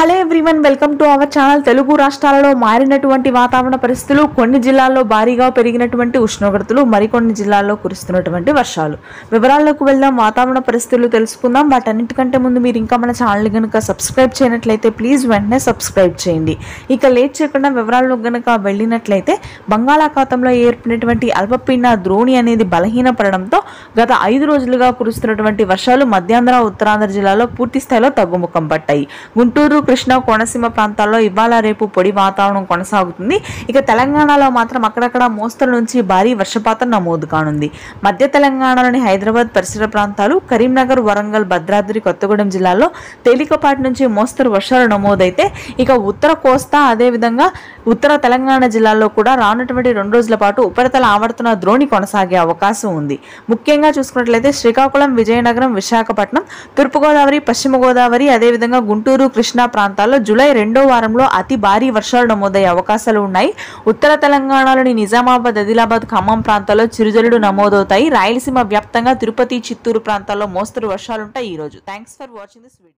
Hello everyone, welcome to our channel. Telugu రాష్ట్రాలలో మారినటువంటి వాతావరణ పరిస్థితులు, కొన్ని జిల్లాల్లో భారీగా పెరిగినటువంటి ఉష్ణోగ్రతలు, మరికొన్ని జిల్లాల్లో కురుస్తున్నటువంటి వర్షాలు. వివరాల్లోకి వెళ్దాం, వాతావరణ పరిస్థితులు తెలుసుకుందాం. వాటన్నిటికంటే ముందు మీరు ఇంకా మన ఛానల్ కనుక సబ్స్క్రైబ్ చేయనట్లయితే ప్లీజ్ వెంటనే సబ్స్క్రైబ్ చేయండి. ఇక లేట్ చేయకుండా వివరాల్లో కనుక వెళ్ళినట్లయితే, బంగాళాఖాతంలో ఏర్పడినటువంటి అల్పపీడన ద్రోణి అనేది బలహీనపడడంతో గత 5 రోజులుగా కురుస్తున్నటువంటి వర్షాలు మధ్యాంధ్ర, ఉత్తరాంధ్ర జిల్లాలో పూర్తి స్థాయిలో తగ్గుముఖం పట్టాయి. గుంటూరు, కృష్ణా, కోనసీమ ప్రాంతాల్లో ఇవాళ రేపు పొడి వాతావరణం కొనసాగుతుంది. ఇక తెలంగాణలో మాత్రం అక్కడక్కడ మోస్తరు నుంచి భారీ వర్షపాతం నమోదు కానుంది. మధ్య తెలంగాణలోని హైదరాబాద్ పరిసర ప్రాంతాలు, కరీంనగర్, వరంగల్, భద్రాద్రి కొత్తగూడెం జిల్లాల్లో తేలికపాటి నుంచి మోస్తరు వర్షాలు నమోదైతే, ఇక ఉత్తర కోస్తా అదేవిధంగా ఉత్తర తెలంగాణ జిల్లాల్లో కూడా రానున్నటువంటి 2 రోజుల పాటు ఉపరితల ఆవర్తన ద్రోణి కొనసాగే అవకాశం ఉంది. ముఖ్యంగా చూసుకున్నట్లయితే శ్రీకాకుళం, విజయనగరం, విశాఖపట్నం, తూర్పుగోదావరి, పశ్చిమ గోదావరి అదేవిధంగా గుంటూరు, కృష్ణా ప్రాంతాల్లో జూలై 2వ వారంలో అతి భారీ వర్షాలు నమోదయ్యే అవకాశాలు ఉన్నాయి. ఉత్తర తెలంగాణలోని నిజామాబాద్, ఆదిలాబాద్, ఖమ్మం ప్రాంతాల్లో చిరుజల్లులు నమోదవుతాయి. రాయలసీమ వ్యాప్తంగా తిరుపతి, చిత్తూరు ప్రాంతాల్లో మోస్తరు వర్షాలుంటాయి. ఈ రోజు thanks for watching this video.